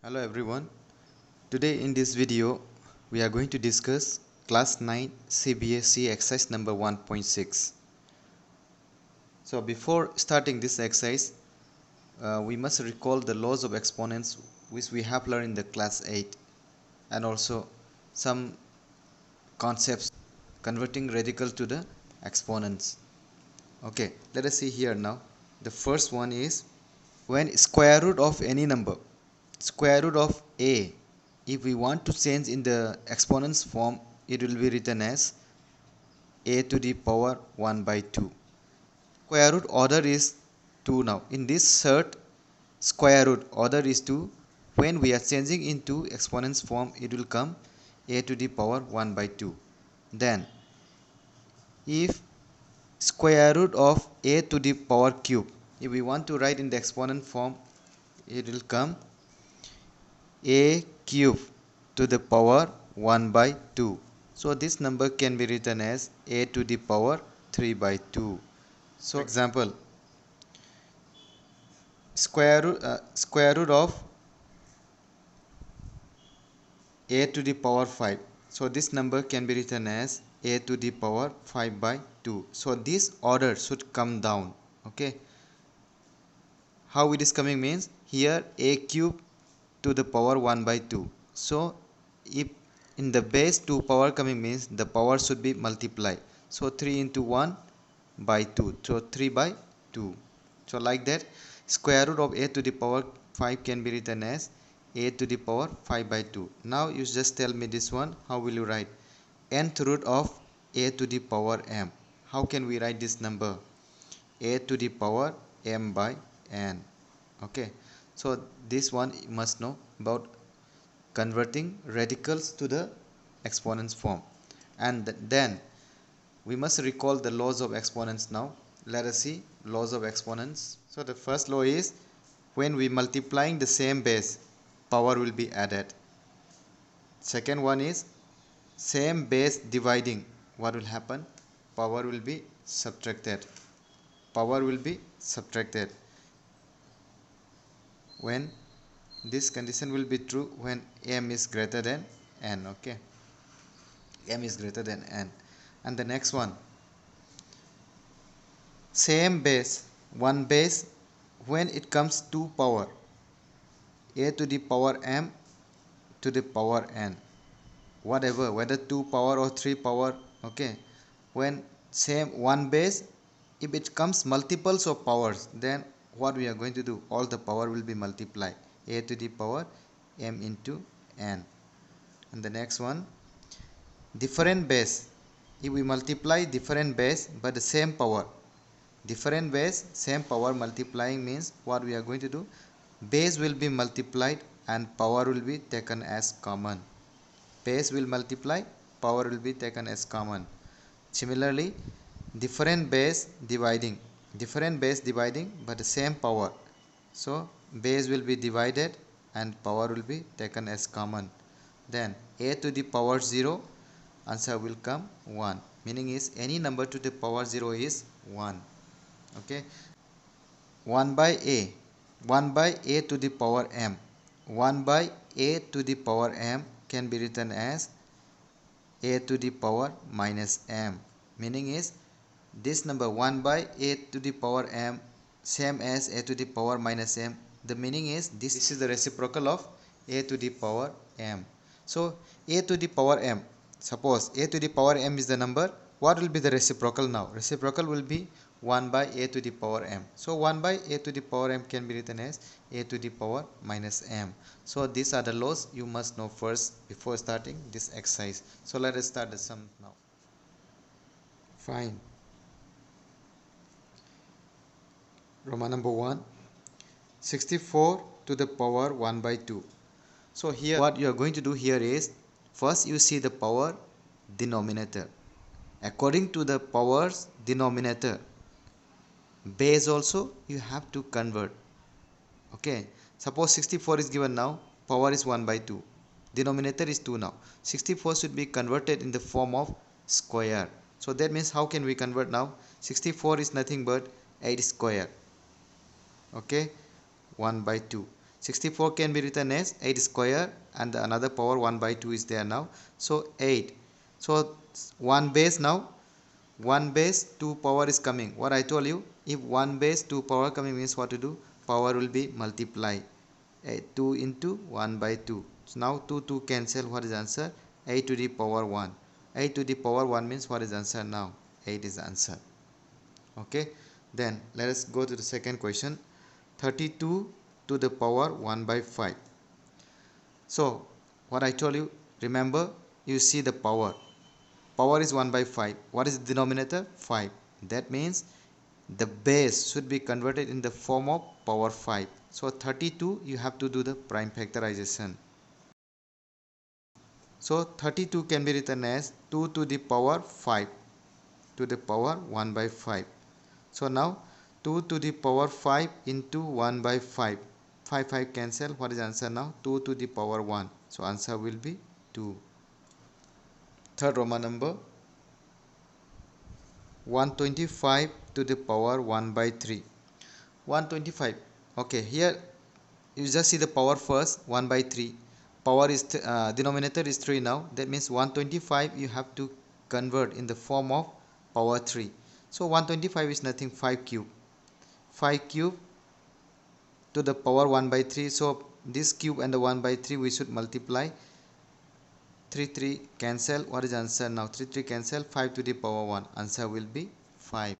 Hello everyone. Today in this video we are going to discuss class 9 CBSE exercise number 1.6. So before starting this exercise we must recall the laws of exponents which we have learned in the class 8 and also some concepts converting radical to the exponents. Okay, let us see here now. The first one is when square root of any number, square root of a, if we want to change in the exponents form, it will be written as a to the power 1 by 2. Square root order is 2 now. In this third square root order is 2. When we are changing into exponents form, it will come a to the power 1 by 2. Then if square root of a to the power cube, if we want to write in the exponent form, it will come a cube to the power 1 by 2. So this number can be written as a to the power 3 by 2. So example, square root of a to the power 5. So this number can be written as a to the power 5 by 2. So this order should come down. Okay. How it is coming means here a cube to the power 1 by 2. So if in the base 2 power coming means the power should be multiplied. So 3 into 1 by 2. So 3 by 2. So like that square root of a to the power 5 can be written as a to the power 5 by 2. Now you just tell me this one, how will you write? Nth root of a to the power m. How can we write this number? A to the power m by n. Okay, so this one you must know about converting radicals to the exponents form. And then we must recall the laws of exponents now. Let us see laws of exponents. So the first law is when we multiplying the same base, power will be added. Second one is same base dividing, what will happen? Power will be subtracted. Power will be subtracted. When this condition will be true when m is greater than n. Okay, m is greater than n. And the next one, same base, one base, when it comes to power, a to the power m to the power n, whatever, whether 2 power or 3 power. Okay, when same one base, if it comes multiples of powers, then what we are going to do, all the power will be multiplied, a to the power m into n. And the next one, different base, if we multiply different base but the same power, different base same power multiplying means what we are going to do, base will be multiplied and power will be taken as common. Base will multiply, power will be taken as common. Similarly, different base dividing but the same power, so base will be divided and power will be taken as common. Then a to the power 0, answer will come 1, meaning is any number to the power 0 is 1. Okay, 1 by a to the power m, 1 by a to the power m can be written as a to the power minus m, meaning is this number 1 by a to the power m same as a to the power minus m. The meaning is this is the reciprocal of a to the power m. So a to the power m, suppose a to the power m is the number, what will be the reciprocal now? Reciprocal will be 1 by a to the power m. So 1 by a to the power m can be written as a to the power minus m. So these are the laws you must know first before starting this exercise. So let us start the sum now. Fine. Roman number 1, 64 to the power 1 by 2. So here what you are going to do here is, first you see the power denominator. According to the powers denominator, base also you have to convert. Okay, suppose 64 is given now, power is 1 by 2, denominator is 2 now. 64 should be converted in the form of square. So that means how can we convert now? 64 is nothing but 8 square. Okay, 1 by 2. 64 can be written as 8 square and another power 1 by 2 is there now. So 8. So 1 base now. 1 base 2 power is coming. What I told you, if 1 base 2 power coming means what to do? Power will be multiply. 2 into 1 by 2. So now 2 cancel. What is answer? 8 to the power 1. 8 to the power 1 means what is answer now? 8 is answer. Okay. Then let us go to the second question. 32 to the power 1 by 5. So what I told you, remember, you see the power. Power is 1 by 5. What is the denominator? 5. That means the base should be converted in the form of power 5. So 32 you have to do the prime factorization. So 32 can be written as 2 to the power 5 to the power 1 by 5. So now 2 to the power 5 into 1 by 5. 5 cancel. What is answer now? 2 to the power 1. So answer will be 2. Third Roman number, 125 to the power 1 by 3. 125. Okay, here you just see the power first. 1 by 3. Power is denominator is 3 now. That means 125 you have to convert in the form of power 3. So 125 is nothing, 5 cube. 5 cube to the power 1 by 3. So this cube and the 1 by 3 we should multiply. 3 cancel. What is answer now? 3 cancel. 5 to the power 1. Answer will be 5.